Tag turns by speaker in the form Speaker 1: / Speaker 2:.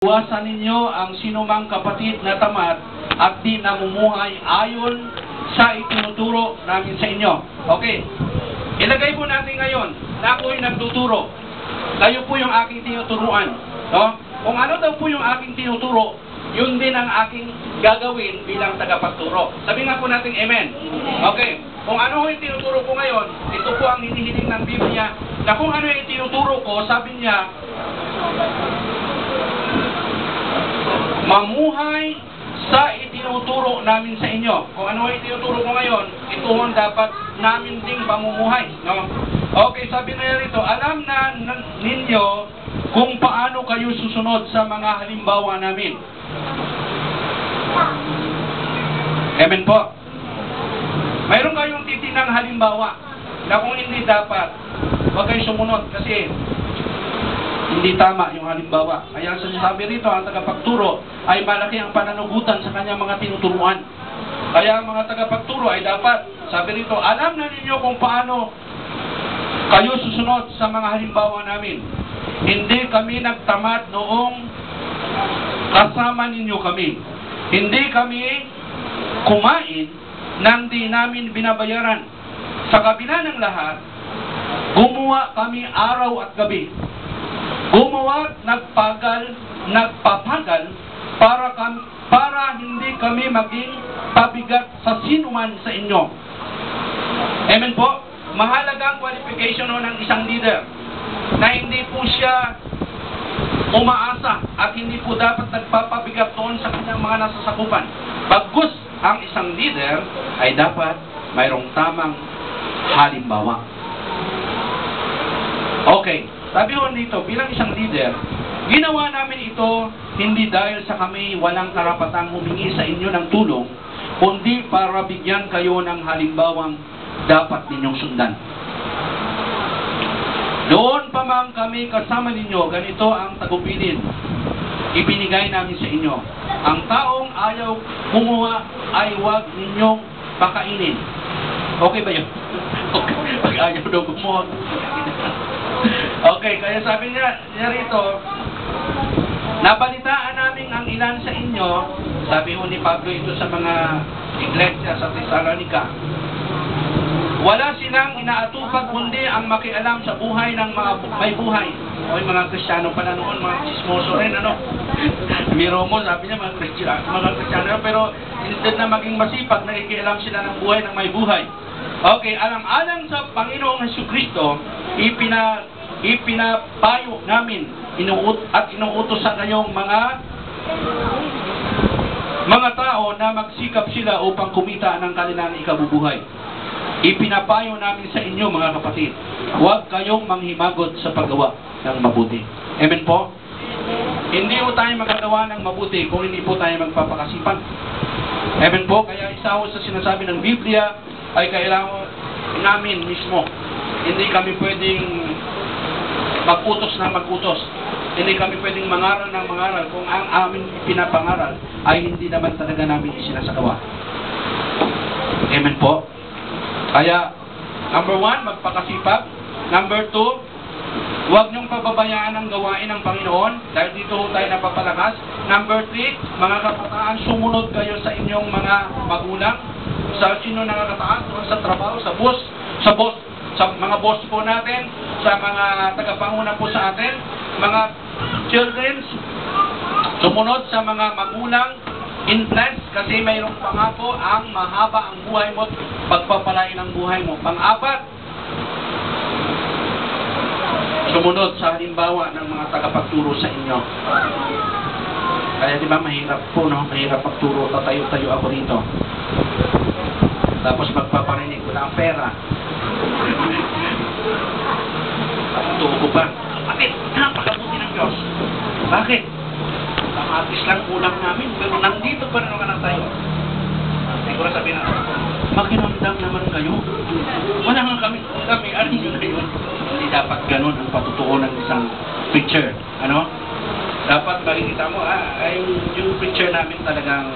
Speaker 1: Iwasan ninyo ang sinumang kapatid na tamad at di namumuhay ayon sa itinuturo namin sa inyo. Okay. Ilagay po natin ngayon na ako'y nagtuturo. Kayo po yung aking tinuturuan. No? Kung ano daw po yung aking tinuturo, yun din ang aking gagawin bilang tagapagturo. Sabi nga po natin, amen. Okay. Kung ano yung tinuturo ko ngayon, ito po ang hinihiling ng Biblia, na kung ano yung tinuturo ko, sabi niya, mamuhay sa itinuturo namin sa inyo. Kung ano yung itinuturo ko ngayon, ito ang dapat namin ding pamumuhay. No? Okay, sabi na rito, alam na ninyo kung paano kayo susunod sa mga halimbawa namin. Amen po. Mayroon kayong titinang halimbawa na kung hindi dapat, huwag kayong sumunod kasi hindi tama yung halimbawa. Kaya sinasabi rito, ang tagapagturo ay malaki ang pananagutan sa kanyang mga tinuturuan. Kaya ang mga tagapagturo ay dapat, sabi rito, alam na ninyo kung paano kayo susunod sa mga halimbawa namin. Hindi kami nagtamad noong kasama ninyo kami. Hindi kami kumain nang di namin binabayaran. Sa kabila ng lahat, gumawa kami araw at gabi. Gumawa, nagpapagal para hindi kami maging pabigat sa sinuman sa inyo. Amen po. Mahalaga ang qualification ng isang leader na hindi po siya umaasa at hindi po dapat nagpapabigat doon sa kanyang mga nasasakupan. Bagkus ang isang leader ay dapat mayroong tamang halimbawa. Okay. Sabi ko dito, bilang isang leader, ginawa namin ito hindi dahil sa kami walang karapatang humingi sa inyo ng tulong, kundi para bigyan kayo ng halimbawang dapat ninyong sundan. Noon pa man kami kasama ninyo, ganito ang tagubilin. Ibinigay namin sa inyo. Ang taong ayaw kumuha ay huwag ninyong pakainin. Okay ba yun? Okay. Pag ayaw daw kumuha. Okay, kaya sabi niya rito, nabalitaan namin ang ilan sa inyo, sabi ni Pablo ito sa mga iglesia sa Thessalonica, wala silang inaatupag kundi ang makialam sa buhay ng mga may buhay. O yung mga Kristiyano pala noon, mga chismoso rin, ano? Miro mo, sabi niya, mga Kristiyano, pero instead na maging masipag, nakikialam sila ng buhay ng may buhay. Okay, alang-alang sa Panginoong Jesucristo, ipinapayo namin at inuutos sa kayong mga tao na magsikap sila upang kumita ng kanilang ikabubuhay. Ipinapayo namin sa inyo, mga kapatid, huwag kayong manghimagot sa paggawa ng mabuti. Amen po? Hindi po tayo magagawa ng mabuti kung hindi po tayo magpapakasipan. Amen po? Kaya isa sa sinasabi ng Biblia ay kailangan namin mismo. Hindi kami pwedeng mag-utos na mag-utos. Hindi kami pwedeng mangaral ng mangaral kung ang amin pinapangaral ay hindi naman talaga namin isinasagawa. Amen po? Kaya, number 1, magpakasipag. Number 2, huwag niyong pababayaan ang gawain ng Panginoon dahil dito tayo napapalakas. Number 3, mga kabataan, sumunod kayo sa inyong mga magulang. Sa sino nakakataan, sa trabaho, sa mga boss po natin, sa mga tagapanguna po sa atin, mga children, sumunod sa mga magulang, influence, kasi mayroong pangako ang mahaba ang buhay mo, pagpapalain ang buhay mo. Pang-apat, sumunod sa halimbawa ng mga tagapagturo sa inyo. Kaya di ba mahirap po, no? Mahirap pagturo, tatayo-tayo ako rito. Tapos magpaparinig ko na ang pera. Pagturo ko pa, kapatid, napakabuti ng Diyos. Bakit? Kamatis lang kulang namin, pero nandito pa rin naman tayo. Siguro sabihin na, makinamdam naman kayo. Wala nga kami, ano nyo na yun? Hindi dapat ganun ang patutuo ng isang preacher. Ano? Dapat makikita mo, yung preacher namin talagang